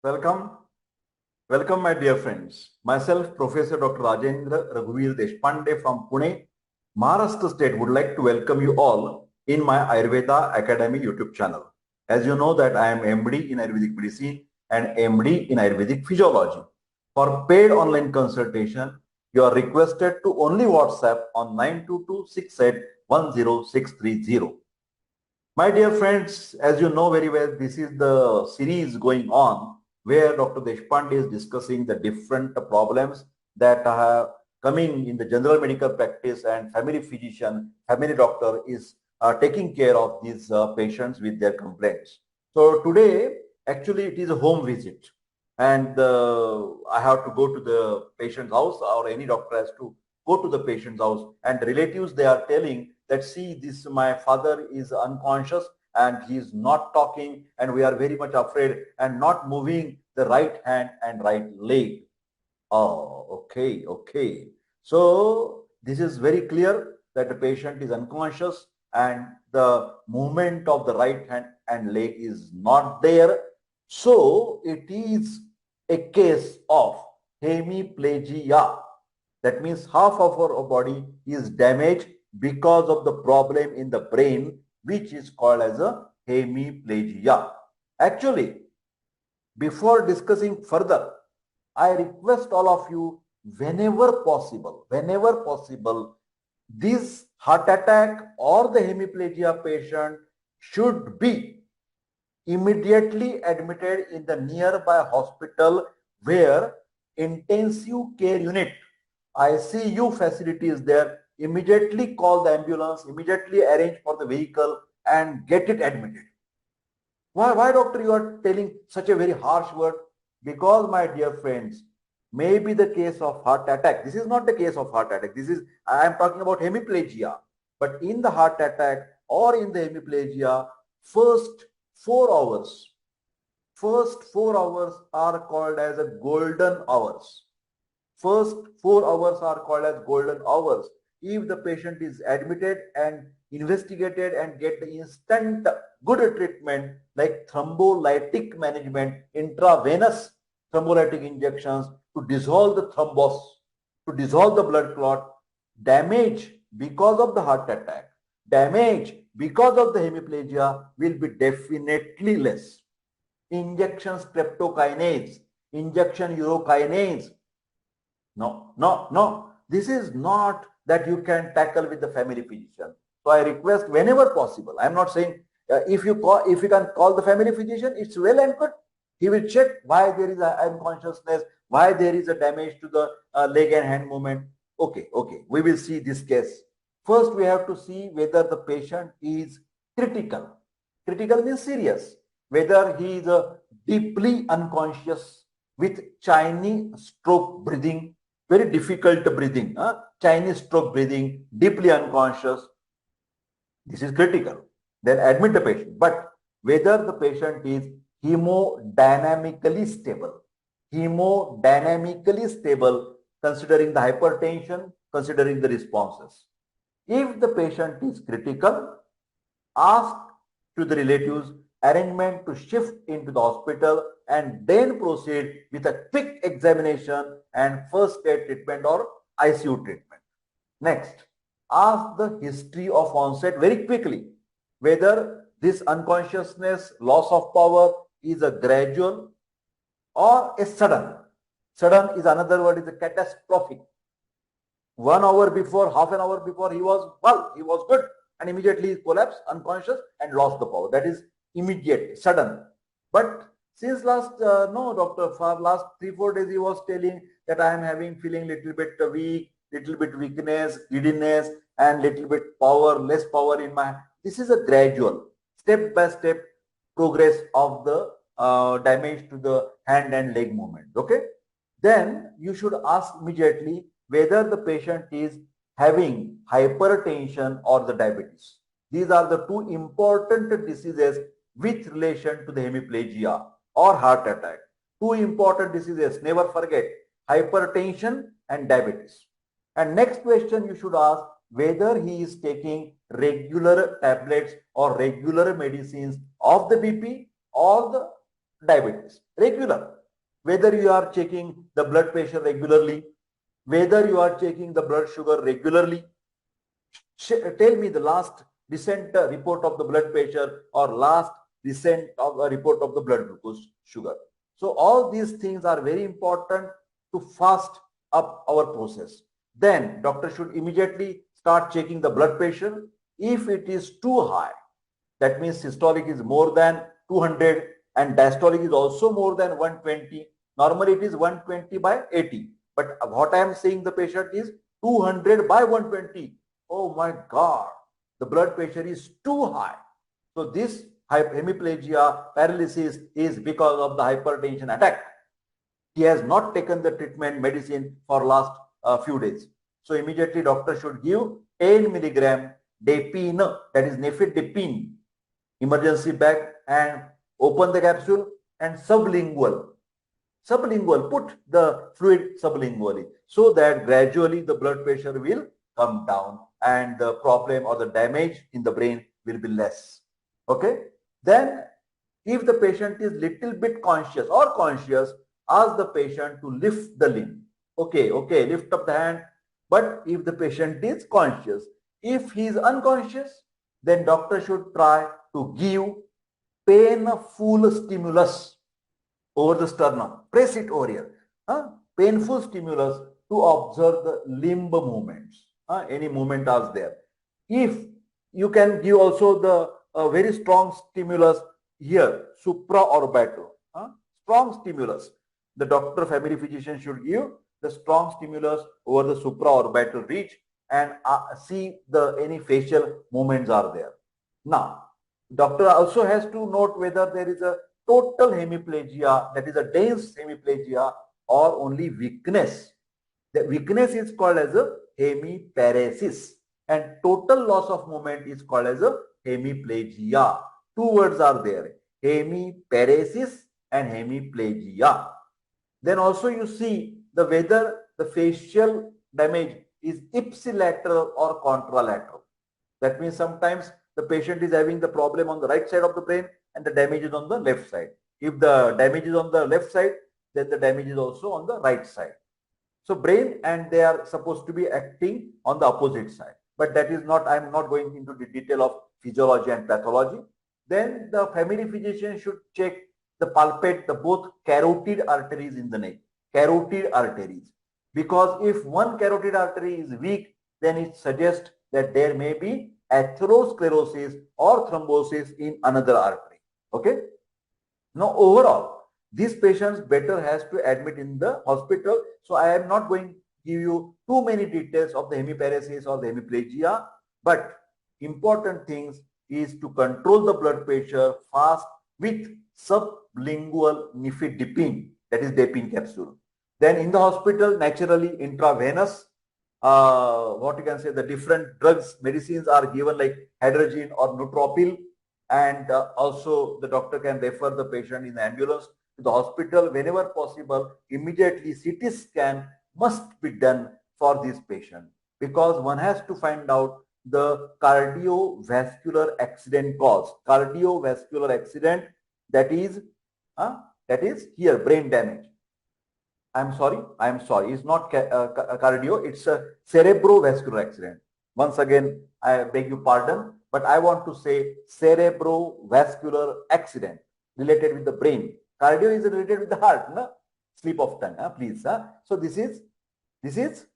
Welcome. Welcome, my dear friends. Myself, Professor Dr. Rajendra Raghuveer Deshpande from Pune, Maharashtra State would like to welcome you all in my Ayurveda Academy YouTube channel. As you know that I am MD in Ayurvedic Medicine and MD in Ayurvedic Physiology. For paid online consultation, you are requested to only WhatsApp on 92268 My dear friends, as you know very well, this is the series going on where Dr. Deshpande is discussing the different problems that are coming in the general medical practice, and family physician, family doctor is taking care of these patients with their complaints. So today, actually, it is a home visit, and I have to go to the patient's house, or any doctor has to go to the patient's house, and the relatives, they are telling that, see, this my father is unconscious and he is not talking, and we are very much afraid, and not moving the right hand and right leg. Oh, okay. So this is very clear that the patient is unconscious and the movement of the right hand and leg is not there. So it is a case of hemiplegia. That means half of our body is damaged because of the problem in the brain, which is called as a hemiplegia. Actually, before discussing further, I request all of you, whenever possible, this heart attack or the hemiplegia patient should be immediately admitted in the nearby hospital where intensive care unit, ICU facility is there. Immediately call the ambulance, immediately arrange for the vehicle and get it admitted. Why, doctor, you are telling such a very harsh word? Because, my dear friends, maybe the case of heart attack. This is not the case of heart attack. I am talking about hemiplegia. But in the heart attack or in the hemiplegia, first 4 hours are called as a golden hours. First 4 hours are called as golden hours. If the patient is admitted and investigated and get the instant good treatment like thrombolytic management, intravenous thrombolytic injections to dissolve the thrombus, to dissolve the blood clot, damage because of the heart attack, damage because of the hemiplegia will be definitely less. Injection streptokinase, injection urokinase. No. This is not that you can tackle with the family physician. So I request whenever possible. I am not saying if you can call the family physician, it's well and good. He will check why there is unconsciousness, why there is a damage to the leg and hand movement. Okay. We will see this case. First, we have to see whether the patient is critical. Critical means serious. Whether he is deeply unconscious with Chinese stroke breathing, very difficult breathing, Chinese stroke breathing, deeply unconscious. This is critical. Then admit the patient. But whether the patient is hemodynamically stable, considering the hypertension, considering the responses. If the patient is critical, ask to the relatives arrangement to shift into the hospital and then proceed with a quick examination and first aid treatment or ICU treatment. Next, ask the history of onset very quickly, whether this unconsciousness, loss of power is a gradual or a sudden. Sudden is another word, is a catastrophic. 1 hour before, half an hour before, he was good, and immediately he collapsed, unconscious, and lost the power. That is immediate, sudden. But since last, for last 3-4 days, he was telling that I am feeling little bit weak, little bit weakness, giddiness, and little bit less power in my. This is a gradual, step-by-step progress of the damage to the hand and leg movement. Okay. Then you should ask immediately whether the patient is having hypertension or the diabetes. These are the two important diseases with relation to the hemiplegia or heart attack. Two important diseases, never forget, hypertension and diabetes. And next question you should ask whether he is taking regular tablets or regular medicines of the BP or the diabetes, regular. Whether you are checking the blood pressure regularly, whether you are checking the blood sugar regularly, tell me the last recent report of the blood pressure or last recent report of the blood glucose sugar. So all these things are very important to fast up our process. Then doctor should immediately start checking the blood pressure. If it is too high, that means systolic is more than 200 and diastolic is also more than 120. Normally it is 120 by 80. But what I am saying the patient is 200 by 120. Oh my God, the blood pressure is too high. So this hemiplegia paralysis is because of the hypertension attack. He has not taken the treatment medicine for last few days. So immediately doctor should give 10 milligram depine, that is nifedipine, emergency bag, and open the capsule and sublingual, put the fluid sublingually so that gradually the blood pressure will come down and the problem or the damage in the brain will be less. Okay. Then if the patient is little bit conscious or conscious, ask the patient to lift the limb. Okay, lift up the hand. But if the patient is conscious, if he is unconscious, then doctor should try to give painful stimulus over the sternum. Press it over here. Painful stimulus to observe the limb movements. Any movement is there. If you can give also the very strong stimulus here, supraorbital. Strong stimulus. The doctor, family physician should give the strong stimulus over the supraorbital reach and see the any facial movements are there. Now, doctor also has to note whether there is a total hemiplegia, that is a dense hemiplegia, or only weakness. The weakness is called as a hemiparesis and total loss of movement is called as a hemiplegia. Two words are there, hemiparesis and hemiplegia. Then also you see the whether the facial damage is ipsilateral or contralateral. That means sometimes the patient is having the problem on the right side of the brain and the damage is on the left side. If the damage is on the left side, then the damage is also on the right side. So brain and they are supposed to be acting on the opposite side. But that is not, I am not going into the detail of physiology and pathology. Then the family physician should check the palpate the both carotid arteries in the neck. Carotid arteries. Because if one carotid artery is weak, then it suggests that there may be atherosclerosis or thrombosis in another artery. Okay. Now overall, these patients better has to admit in the hospital. So I am not going to give you too many details of the hemiparesis or the hemiplegia, but important things is to control the blood pressure fast with sublingual nifedipine, that is depine capsule. Then in the hospital, naturally intravenous, what you can say, the different drugs, medicines are given like hydrogen or nootropic, and also the doctor can refer the patient in the ambulance to the hospital whenever possible. Immediately CT scan must be done for this patient because one has to find out the cardiovascular accident cause. Cardiovascular accident, that is here brain damage. I'm sorry, it's not cardio, it's a cerebrovascular accident. Once again, I beg your pardon, but I want to say cerebrovascular accident related with the brain. Cardio is related with the heart, no? Slip of tongue, please. So this is,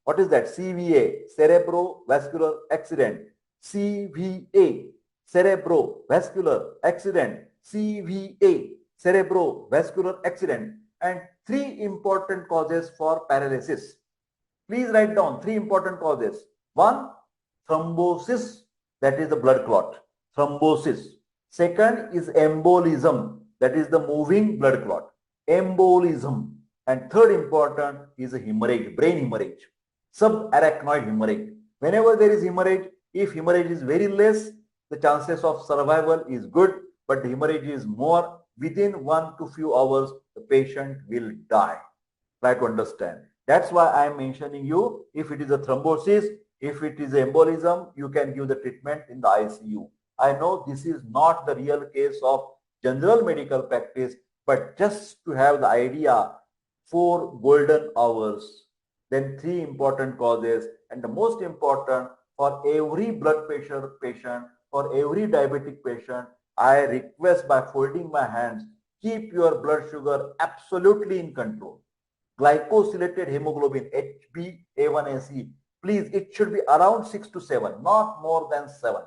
what is that? CVA, cerebrovascular accident. CVA, cerebrovascular accident. CVA, cerebrovascular accident. And 3 important causes for paralysis. Please write down 3 important causes. 1, thrombosis, that is the blood clot. Thrombosis. Second is embolism, that is the moving blood clot. Embolism. And third important is a hemorrhage, brain hemorrhage, subarachnoid hemorrhage. Whenever there is hemorrhage, if hemorrhage is very less, the chances of survival is good, but the hemorrhage is more, within 1 to few hours, the patient will die. Try to understand. That's why I am mentioning you, if it is a thrombosis, if it is embolism, you can give the treatment in the ICU. I know this is not the real case of general medical practice, But just to have the idea, 4 golden hours, then 3 important causes, and the most important for every blood pressure patient, for every diabetic patient, I request by folding my hands, keep your blood sugar absolutely in control. Glycosylated hemoglobin, HbA1c, please, it should be around 6 to 7, not more than 7,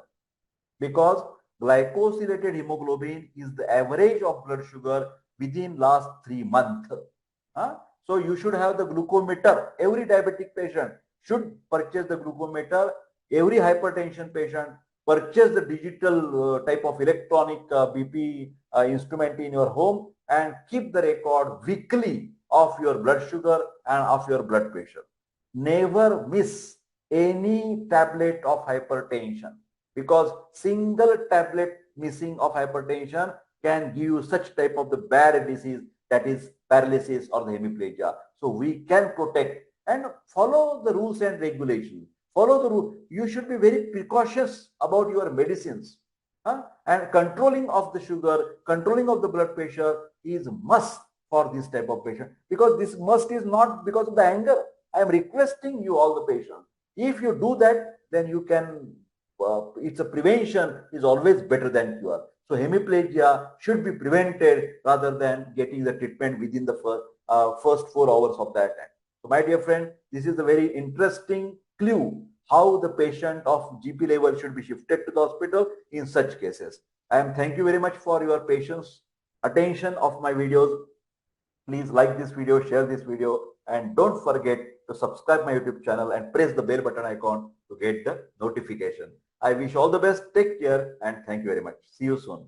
because glycosylated hemoglobin is the average of blood sugar within last 3 months. Huh? So you should have the glucometer. Every diabetic patient should purchase the glucometer. Every hypertension patient purchase the digital type of electronic BP instrument in your home and keep the record weekly of your blood sugar and of your blood pressure. Never miss any tablet of hypertension, because single tablet missing of hypertension can give you such type of the bad disease, that is paralysis or the hemiplegia. So we can protect and follow the rules and regulations. Follow the rule. You should be very precautious about your medicines. And controlling of the sugar, controlling of the blood pressure is must for this type of patient, because this must is not because of the anger. I am requesting you, all the patients. If you do that, then you can, it's a prevention is always better than cure. So hemiplegia should be prevented rather than getting the treatment within the first 4 hours of the attack. So my dear friend, this is a very interesting clue how the patient of GP level should be shifted to the hospital in such cases. I am thank you very much for your patience, attention of my videos. Please like this video, share this video, and don't forget to subscribe my YouTube channel and press the bell button icon to get the notification. I wish all the best, take care, and thank you very much. See you soon.